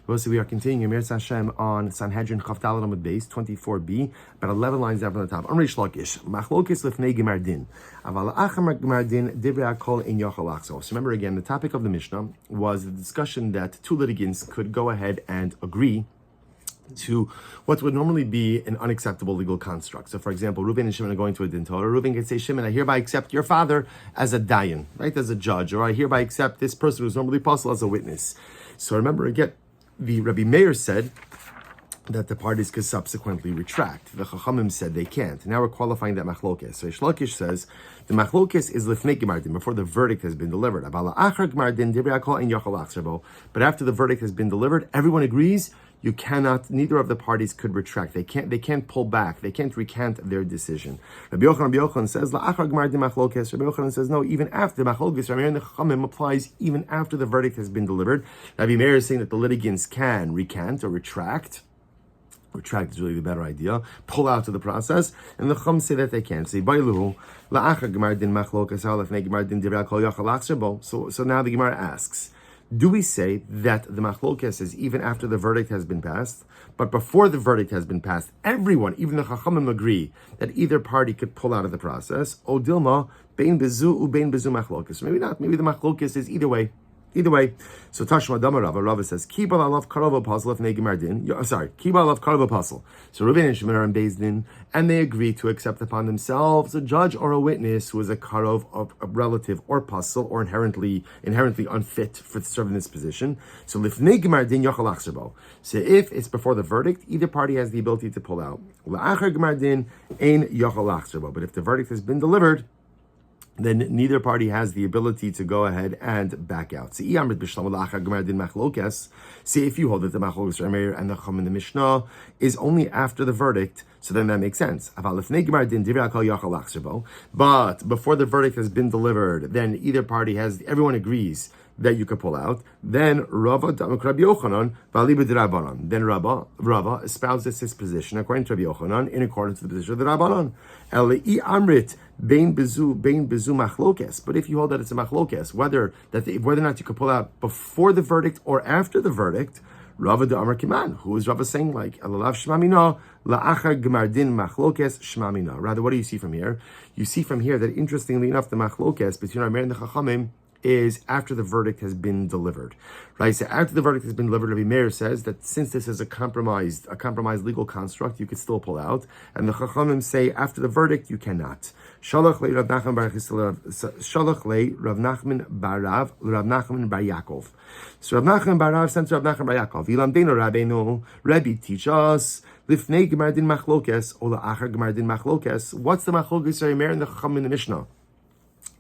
We are continuing Emir Hashem on Sanhedrin Chaf Daled Amud Beis 24b, about 11 lines down from the top. Amrish Lakish Machlokes Lifnei Gemar Din Aval Achar Gemar Din Divrei Hakol in Yochel Achzor. So remember again, the topic of the Mishnah was the discussion that two litigants could go ahead and agree to what would normally be an unacceptable legal construct. So, for example, Reuven and Shimon are going to a din Torah. Reuven can say, Shimon, I hereby accept your father as a dayan, right, as a judge, or I hereby accept this person who's normally apostle as a witness. So remember again, the Rabbi Meir said that the parties could subsequently retract. The Chachamim said they can't. Now we're qualifying that machlokes. So Shlakish says the machlokes is lifnei gemar din, before the verdict has been delivered. But after the verdict has been delivered, everyone agrees you cannot. Neither of the parties could retract. They can't pull back. They can't recant their decision. Rabbi Yochanan says la'achar gemar din machlokes. Rabbi Yochanan says no. Even after the machlokes, Rabbi Meir and the Chachamim applies even after the verdict has been delivered. Rabbi Meir is saying that the litigants can recant or retract. Retract is really the better idea. Pull out of the process, and the Chum say that they can't. Say bailuhu la'achar gemar din machlokes lefnei gemar din divrei kol yachal achzerbo. So now the Gemara asks, do we say that the machlokes is even after the verdict has been passed, but before the verdict has been passed, everyone, even the Chachamim, agree that either party could pull out of the process? O dilma bein bezu u bein bezu machlokes. Maybe not. Maybe the machlokes is either way. Either way, so Tashma Dama Rava says, Kibal alav karov apostle if negimar din. Sorry, Kibal alav karov apostle. So Reuven and Shimon are in Beis Din, and they agree to accept upon themselves a judge or a witness who is a karov, a relative or apostle, or inherently unfit for to serve in this position. So if negimar din yochal achzerbo. So if it's before the verdict, either party has the ability to pull out. La'achar gemar din ein yochal achzerbo. But if the verdict has been delivered, then neither party has the ability to go ahead and back out. See, if you hold that the machlokes and the Chum in the Mishnah is only after the verdict, so then that makes sense. But before the verdict has been delivered, then either party everyone agrees that you could pull out. Then Rava espouses his position according to Rabbi Yochanan in accordance with the position of the Rabbanon. But if you hold that it's a machlokes, whether or not you could pull out before the verdict or after the verdict, Rava de Amar Kiman. Who is Rava saying like Alalav Shmamina la'achar gemar din machlokes shmamina? Rather, what do you see from here? You see from here that interestingly enough, the machlokes between Rabbi Meir and the Chachamim is after the verdict has been delivered, right? So after the verdict has been delivered, Rabbi Meir says that since this is a compromised legal construct, you could still pull out, and the Chachamim say after the verdict you cannot. Shalach le Rav Nachman Barav Rav Nachman Bar Yaakov. So Rav Nachman Barav sent to Rav Nachman Bar Yaakov. Yilamdeinu Rabbeinu, Rabbi teach us lifnei gemar din machlokes or la'achar gemar din machlokes. What's the machlokes Rabbi Meir and the Chachamim in the Mishnah?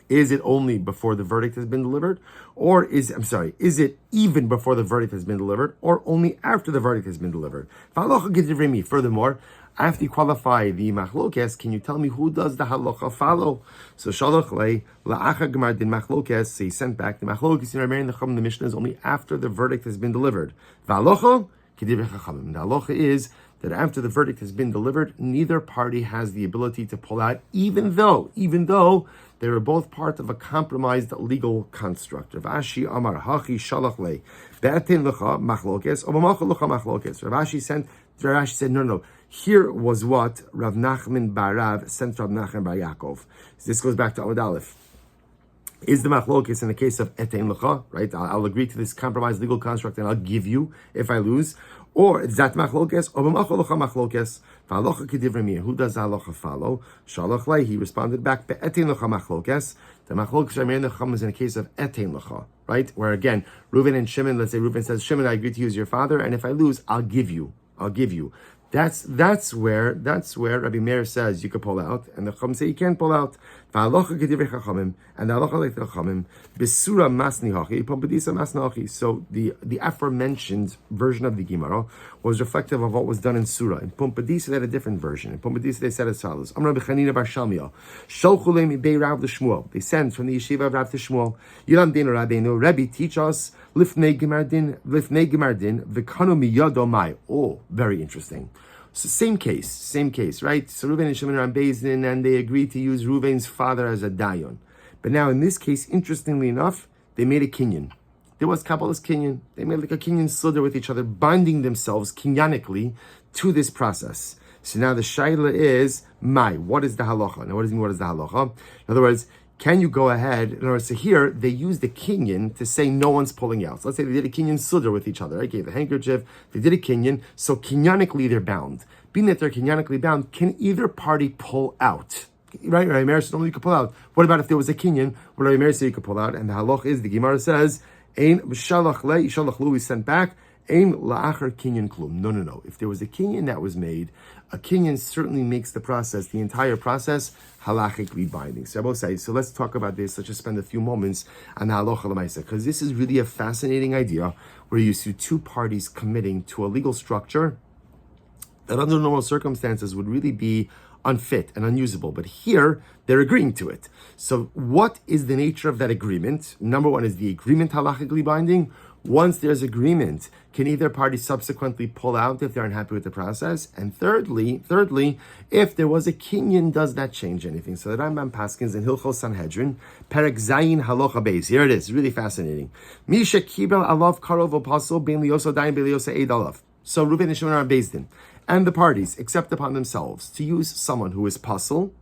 Is it only before the verdict has been delivered? Or is it even before the verdict has been delivered? Or only after the verdict has been delivered? Furthermore, after you qualify the machlokes, can you tell me who does the halacha follow? So shalach le la'achar gemar din machlokes. So he sent back the machlokes in Rabbi Meir and the Chachamim. The Mishnah is only after the verdict has been delivered. V'halacha k'divrei Chachamim. The halacha is that after the verdict has been delivered, neither party has the ability to pull out, even though they were both part of a compromised legal construct. Rav Ashi Amar Hachi Shalach Le Be'atin Lecha Machlokes Obamacha Lecha Machlokes. Rav Ashi said, no. Here was what Rav Nachman Barav sent Rav Nachman Bar Yaakov. This goes back to Amud Aleph. Is the machlokes in the case of etein lecha, right? I'll agree to this compromised legal construct and I'll give you if I lose. Or is that machlokes? Or b'machol lecha machlokes? V'halacha k'divrei Meir. Who does the halacha follow? Shalach lei. He responded back, be'etein lecha machlokes. The machlokes Rabbi Meir and the Chachamim is in a case of etein lecha, right? Where again, Reuven and Shimon, let's say Reuven says, Shimon, I agree to use your father, and if I lose, I'll give you. That's where Rabbi Meir says you can pull out, and the Chachamim say you can't pull out. And the halacha like the Chachamim, besura masni hachi, pombedisa masni hachi. So the aforementioned version of the Gemara was reflective of what was done in Surah. In Pombedisa they had a different version. In Pombedisa they said as follows: Amar B'chanina bar Shalmiel, sholchu le mibei Rav Shmuel. They sent from the yeshiva of Rav Shmuel. Yilam deinu Rabbeinu, Rabbi teach us lifnei gemar din v'kanu miyado mai. Oh, very interesting. So same case, right? So Reuven and Shimon are on Beis Din, and they agreed to use Reuven's father as a dayon. But now in this case, interestingly enough, they made a kinyan. there was Kabbalah's kinyan. They made like a kinyan sudar with each other, binding themselves kinyanically to this process. So now the shaila is, what is the halacha? Now what does it mean, what is the halacha? In other words, can you go ahead? In other words, so here they use the kinyan to say no one's pulling out. So let's say they did a kinyan sudar with each other. I gave the handkerchief, they did a kinyan, so kinyanically they're bound. Being that they're kinyanically bound, can either party pull out? Right? Rabbi Meir said normally you could pull out. What about if there was a kinyan? What Rabbi Meir said you could pull out? And the halach is, the Gemara says, Ein b'shalach le, yishalach lu, we sent back, Ein la'achar kinyan klum. No. If there was a kinyan that was made, a kinyan certainly makes the process, the entire process, halachically binding. So I will say, so let's talk about this. Let's just spend a few moments on the halacha l'maisa, because this is really a fascinating idea where you see two parties committing to a legal structure that under normal circumstances would really be unfit and unusable. But here, they're agreeing to it. So what is the nature of that agreement? Number one, is the agreement halachically binding? Once there's agreement, can either party subsequently pull out if they're unhappy with the process? And thirdly, if there was a kinyan, does that change anything? So the Rambam paskins in Hilchos Sanhedrin, Perek Zayin Halacha Beis. Here it is, really fascinating. Misha Kibel Alav Karov Apostle Ben Lioso Dain Ben Lioso Eid Alav. So Reuven and Shimon are Beis Din, and the parties accept upon themselves to use someone who is pasul,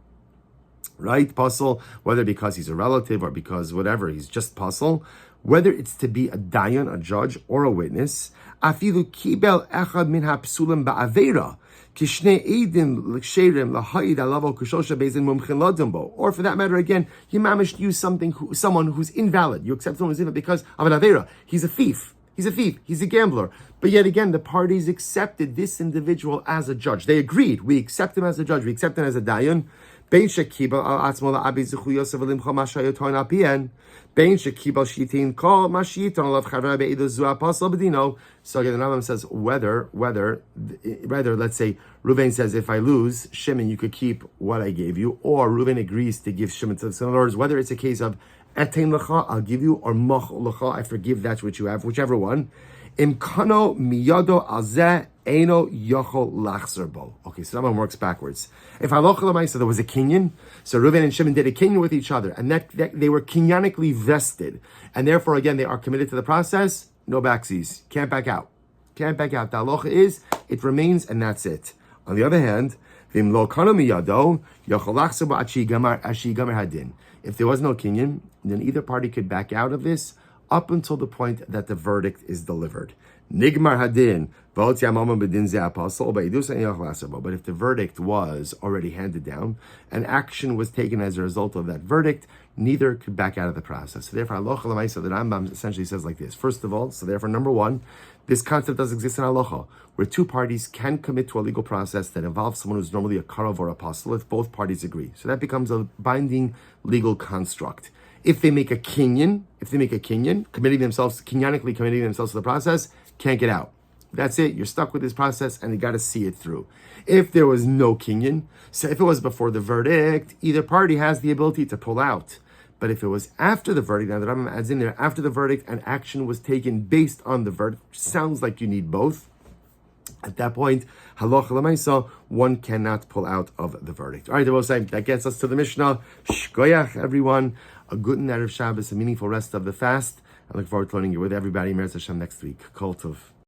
right? Pasul, whether because he's a relative or because whatever, he's just pasul, whether it's to be a dayan, a judge, or a witness. Afilu kibel echad min hapsulim ba'avera, kishnei eidin l'ksherim l'ha'id alavo kushosha bezin mumchin ladumbo. Or for that matter, again, he managed to use someone who's invalid. You accept someone who's invalid because of an avera. He's a thief. He's a gambler. But yet again, the parties accepted this individual as a judge. They agreed. We accept him as a judge. We accept him as a dayan. Bein shekibel al atzmo la'abi zichu yosef v'limcha mashayoton apien. Bein shekibel shitin kol mashiyiton alav chavra be'idu zu apasal b'dino. So again, the Rambam says whether, let's say, Reuven says, if I lose, Shimon, you could keep what I gave you, or Reuven agrees to give Shimon to the son. In other words, whether it's a case of etein lecha, I'll give you, or mach lecha, I forgive that which you have, whichever one. Imkano miyado azeh eno yochol lachzer bo. Okay, so that one works backwards. If halacha l'maisa there was a kinyan, so Reuven and Shimon did a kinyan with each other, and that they were kinyanically vested, and therefore again they are committed to the process. No backsies, can't back out. The halacha is it remains, and that's it. On the other hand, vim lo kano miyado yochol lachzer bo ashi gamar hadin. If there was no kinyan, then either party could back out of this up until the point that the verdict is delivered. Nigmar hadin, but if the verdict was already handed down and action was taken as a result of that verdict, neither could back out of the process. So therefore, halacha l'maisa, the Rambam essentially says like this. First of all, so therefore, number one, this concept does exist in halacha, where two parties can commit to a legal process that involves someone who's normally a karov or apostle if both parties agree. So that becomes a binding legal construct. If they make a kinyan, kinyanically committing themselves to the process, can't get out. That's it. You're stuck with this process, and you got to see it through. If there was no kinyan, so if it was before the verdict, either party has the ability to pull out. But if it was after the verdict, now the Rambam adds in there, after the verdict, and action was taken based on the verdict, sounds like you need both. At that point, halacha l'maisa, one cannot pull out of the verdict. All right, I will say that gets us to the Mishnah. Shkoyach, everyone. A good night of Shabbos, a meaningful rest of the fast. I look forward to learning it with everybody. Meretz Hashem next week. Kol Tov.